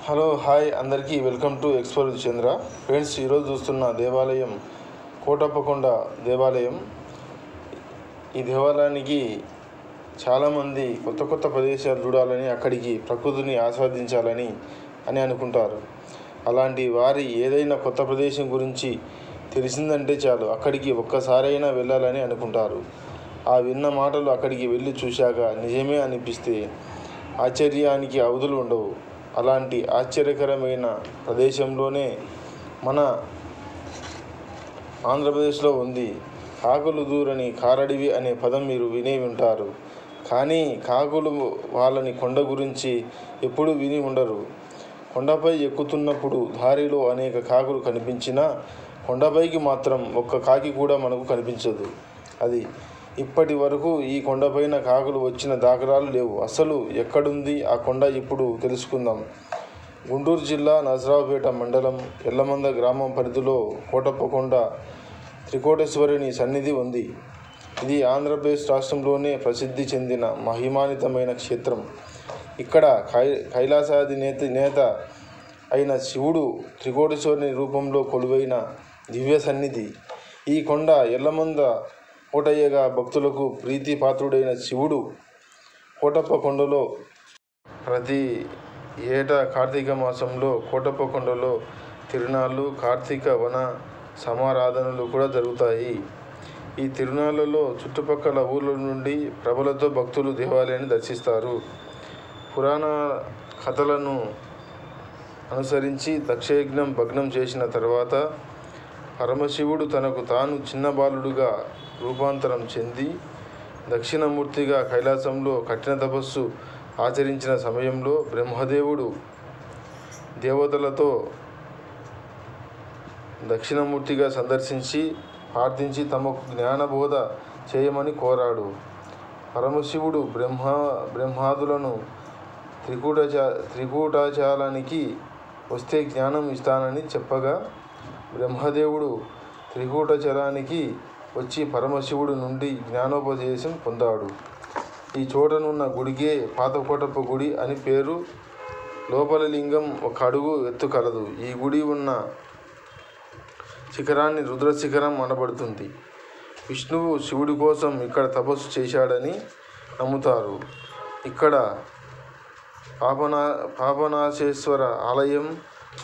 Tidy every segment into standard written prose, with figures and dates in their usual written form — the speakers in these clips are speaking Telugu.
హలో హాయ్ అందరికీ welcome to explore Chandra friends. ఈరోజు చూస్తున్న దేవాలయం కోటప్పకొండ దేవాలయం. ఈ దేవాలయానికి చాలామంది కొత్త ప్రదేశాలు చూడాలని, అక్కడికి ప్రకృతిని ఆస్వాదించాలని అనుకుంటారు. అలాంటి వారి ఏదైనా కొత్త ప్రదేశం గురించి తెలిసిందంటే చాలు అక్కడికి ఒక్కసారైనా వెళ్ళాలని అనుకుంటారు. ఆ విన్న మాటలు అక్కడికి వెళ్ళి చూశాక నిజమే అనిపిస్తే ఆశ్చర్యానికి అవధులు ఉండవు. అలాంటి ఆశ్చర్యకరమైన ప్రదేశంలోనే మన ఆంధ్రప్రదేశ్లో ఉంది. కాకులు దూరని కారడివి అనే పదం మీరు వినే ఉంటారు. కానీ కాకులు వాళ్ళని కొండ గురించి ఎప్పుడూ విని ఉండరు. కొండపై ఎక్కుతున్నప్పుడు దారిలో అనేక కాకులు కనిపించినా కొండపైకి మాత్రం ఒక్క కాకి కూడా మనకు కనిపించదు. అది ఇప్పటి వరకు ఈ కొండపైన కాకులు వచ్చిన దాఖలాలు లేవు. అసలు ఎక్కడుంది ఆ కొండ ఇప్పుడు తెలుసుకుందాం. గుంటూరు జిల్లా నరసరావుపేట మండలం ఎల్లమంద గ్రామం పరిధిలో కోటప్పకొండ త్రికోటేశ్వరుని సన్నిధి ఉంది. ఇది ఆంధ్రప్రదేశ్ రాష్ట్రంలోనే ప్రసిద్ధి చెందిన మహిమాన్వితమైన క్షేత్రం. ఇక్కడ కైలాసాది నేత అయిన శివుడు త్రికోటేశ్వరుని రూపంలో కొలువైన దివ్య సన్నిధి. ఈ కొండ ఎల్లమంద కోటయ్యగా భక్తులకు ప్రీతి పాత్రుడైన శివుడు కోటప్పకొండలో ప్రతి ఏటా కార్తీక మాసంలో కోటప్పకొండలో తిరునాళ్ళు, కార్తీక వన సమారాధనలు కూడా జరుగుతాయి. ఈ తిరునాళ్ళలో చుట్టుపక్కల ఊర్ల నుండి ప్రభలతో భక్తులు దేవాలయాన్ని దర్శిస్తారు. పురాణ కథలను అనుసరించి దక్షయజ్ఞం భగ్నం చేసిన తర్వాత పరమశివుడు తనకు తాను చిన్న బాలుడుగా రూపాంతరం చెంది దక్షిణమూర్తిగా కైలాసంలో కఠిన తపస్సు ఆచరించిన సమయంలో బ్రహ్మదేవుడు దేవతలతో దక్షిణమూర్తిగా సందర్శించి ప్రార్థించి తమకు జ్ఞానబోధ చేయమని కోరాడు. పరమశివుడు బ్రహ్మాదులను త్రికూటాచలానికి వస్తే జ్ఞానం ఇస్తానని చెప్పగా బ్రహ్మదేవుడు త్రికూటాచలానికి వచ్చి పరమశివుడు నుండి జ్ఞానోపదేశం పొందాడు. ఈ చోటనున్న గుడికే పాత కోటప్ప గుడి అని పేరు. లోపల లింగం 1 అడుగు ఎత్తు కలదు. ఈ గుడి ఉన్న శిఖరాన్ని రుద్ర శిఖరం అనబడుతుంది. విష్ణువు శివుడి కోసం ఇక్కడ తపస్సు చేశాడని నమ్ముతారు. ఇక్కడ పాపనాశేశ్వర ఆలయం,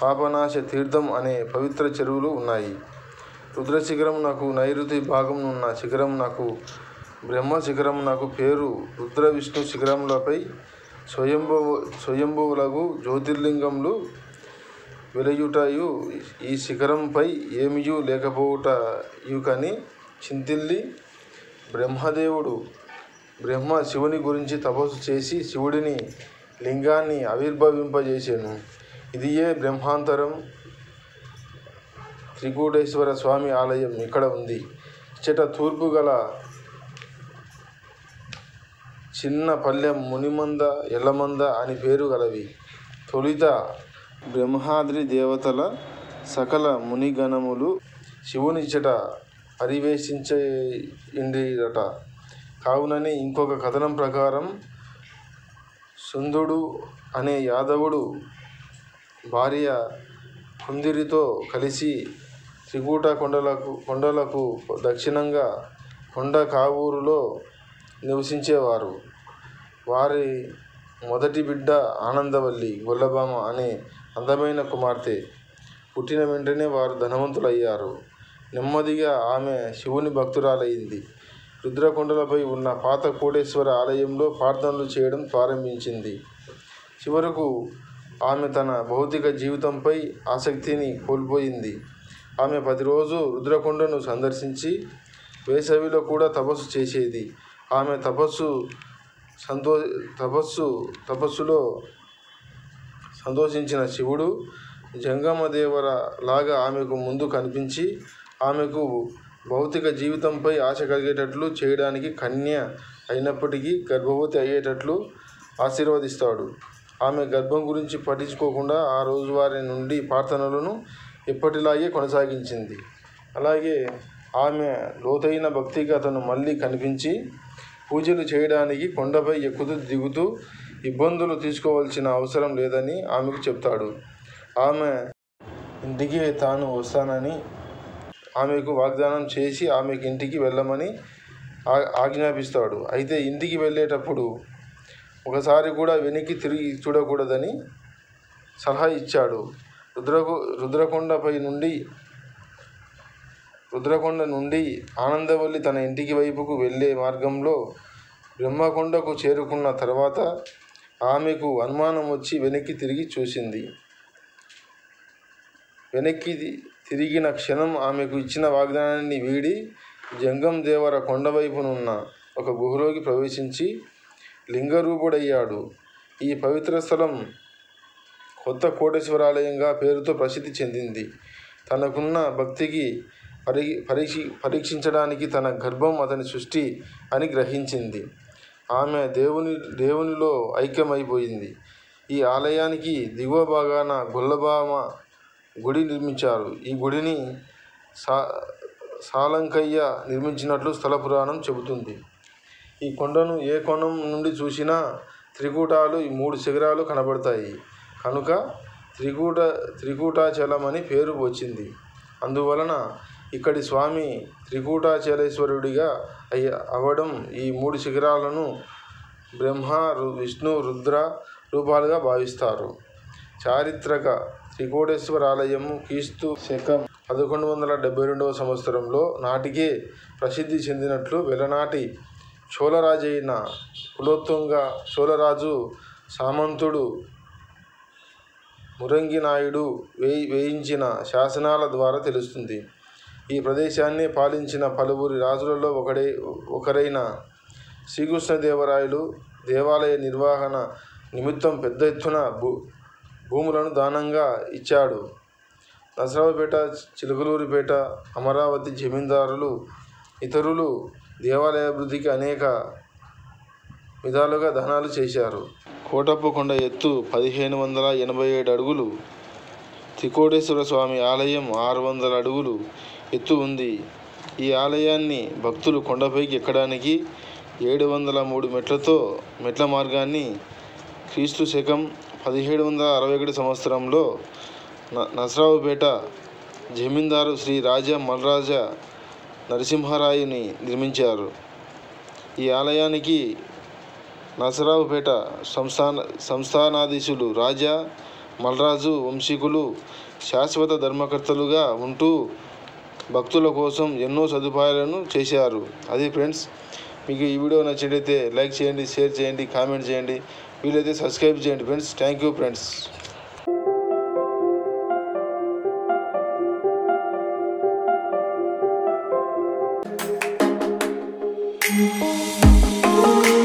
పాపనాశ తీర్థం అనే పవిత్ర చెరువులు ఉన్నాయి. రుద్ర శిఖరమునకు నైరుతి భాగంనున్న శిఖరమునకు బ్రహ్మ శిఖరమునకు పేరు. రుద్ర విష్ణు శిఖరములపై స్వయంభువులగు జ్యోతిర్లింగములు వెలయుటయు, ఈ శిఖరంపై ఏమియూ లేకపోవుటయుకని చింతిల్లి బ్రహ్మ శివుని గురించి తపస్సు చేసి శివుడిని లింగాన్ని ఆవిర్భవింపజేసెను. ఇదియే బ్రహ్మాంతరం త్రికూటేశ్వర స్వామి ఆలయం ఇక్కడ ఉంది. ఇచ్చట తూర్పు గల చిన్న పల్లెం మునిమంద, ఎల్లమంద అని పేరు గలవి. తొలిత బ్రహ్మాద్రి దేవతల సకల మునిగణములు శివునిచ్చట పరివేశించిండిరట. కావునని ఇంకొక కథనం ప్రకారం సుందుడు అనే యాదవుడు భార్య కుందిరితో కలిసి త్రికూట కొండలకు దక్షిణంగా కొండ కావూరులో నివసించేవారు. వారి మొదటి బిడ్డ ఆనందవల్లి గొల్లభామ అనే అందమైన కుమార్తె. పుట్టిన వెంటనే వారు ధనవంతులయ్యారు. నెమ్మదిగా ఆమె శివుని భక్తురాలయ్యింది. రుద్రకొండలపై ఉన్న పాత కోటేశ్వర ఆలయంలో ప్రార్థనలు చేయడం ప్రారంభించింది. చివరకు ఆమె తన భౌతిక జీవితంపై ఆసక్తిని కోల్పోయింది. ఆమె ప్రతిరోజు రుద్రకొండను సందర్శించి వేసవిలో కూడా తపస్సు చేసేది. ఆమె తపస్సులో సంతోషించిన శివుడు జంగమదేవర లాగా ఆమెకు ముందు కనిపించి ఆమెకు భౌతిక జీవితంపై ఆశ కలిగేటట్లు చేయడానికి కన్య అయినప్పటికీ గర్భవతి అయ్యేటట్లు ఆశీర్వదిస్తాడు. ఆమె గర్భం గురించి పట్టించుకోకుండా ఆ రోజువారీ నుండి ప్రార్థనలను ఎప్పటిలాగే కొనసాగించింది. అలాగే ఆమె లోతైన భక్తికి అతను మళ్ళీ కనిపించి పూజలు చేయడానికి కొండపై ఎక్కుతూ దిగుతూ ఇబ్బందులు తీసుకోవాల్సిన అవసరం లేదని ఆమెకు చెప్తాడు. ఆమె ఇంటికి తాను వస్తానని ఆమెకు వాగ్దానం చేసి ఆమెకు ఇంటికి వెళ్ళమని ఆజ్ఞాపిస్తాడు. అయితే ఇంటికి వెళ్ళేటప్పుడు ఒకసారి కూడా వెనక్కి తిరిగి చూడకూడదని సలహా ఇచ్చాడు. రుద్రకొండ నుండి ఆనందవల్లి తన ఇంటికి వైపుకు వెళ్ళే మార్గంలో బ్రహ్మకొండకు చేరుకున్న తర్వాత ఆమెకు అనుమానం వచ్చి వెనక్కి తిరిగి చూసింది. వెనక్కి తిరిగిన క్షణం ఆమెకు ఇచ్చిన వాగ్దానాన్ని వీడి జంగం దేవర కొండవైపునున్న ఒక గుహలోకి ప్రవేశించి లింగరూపుడయ్యాడు. ఈ పవిత్ర స్థలం కొత్త కోటేశ్వరాలయంగా పేరుతో ప్రసిద్ధి చెందింది. తనకున్న భక్తికి పరీక్షించడానికి తన గర్భం అతని సృష్టి అని గ్రహించింది. ఆమె దేవునిలో ఐక్యమైపోయింది. ఈ ఆలయానికి దిగువ భాగాన గొల్లభామ గుడి నిర్మించారు. ఈ గుడిని సాలంకయ్య నిర్మించినట్లు స్థల పురాణం చెబుతుంది. ఈ కొండను ఏ కోణం నుండి చూసినా త్రికూటాలు, ఈ 3 శిఖరాలు కనబడతాయి కనుక త్రికూటాచలం అని పేరు వచ్చింది. అందువలన ఇక్కడి స్వామి త్రికూటాచలేశ్వరుడిగా అవ్వడం ఈ 3 శిఖరాలను బ్రహ్మ, విష్ణు, రుద్ర రూపాలుగా భావిస్తారు. చారిత్రక త్రికోటేశ్వరాలయము క్రీస్తు శకం 1172 సంవత్సరంలో నాటికే ప్రసిద్ధి చెందినట్లు వెలనాటి చోళరాజైన కులోత్తుంగ చోళరాజు సామంతుడు మురంగినాయుడు వేయించిన శాసనాల ద్వారా తెలుస్తుంది. ఈ ప్రదేశాన్ని పాలించిన పలువురి రాజులలో ఒకరైన శ్రీకృష్ణదేవరాయలు దేవాలయ నిర్వహణ నిమిత్తం పెద్ద ఎత్తున భూములను దానంగా ఇచ్చాడు. నరసరావుపేట, చిలుకలూరిపేట, అమరావతి జమీందారులు ఇతరులు దేవాలయాభివృద్ధికి అనేక విధాలుగా దానాలు చేశారు. కోటప్పకొండ ఎత్తు 1587 అడుగులు. త్రికోటేశ్వర స్వామి ఆలయం 600 అడుగులు ఎత్తు ఉంది. ఈ ఆలయాన్ని భక్తులు కొండపైకి ఎక్కడానికి 703 మెట్ల మార్గాన్ని క్రీస్తు శకం 1761 సంవత్సరంలో నరసరావుపేట జమీందారు శ్రీ రాజా మల్రాజా నరసింహరాయుని నిర్మించారు. ఈ ఆలయానికి నరసరావుపేట సంస్థానాధీశులు రాజా మల్రాజు వంశీకులు శాశ్వత ధర్మకర్తలుగా ఉంటూ భక్తుల కోసం ఎన్నో సదుపాయాలను చేశారు. అది ఫ్రెండ్స్, మీకు ఈ వీడియో నచ్చినట్లయితే లైక్ చేయండి, షేర్ చేయండి, కామెంట్ చేయండి, వీలైతే సబ్స్క్రైబ్ చేయండి friends. Thank you friends. Oh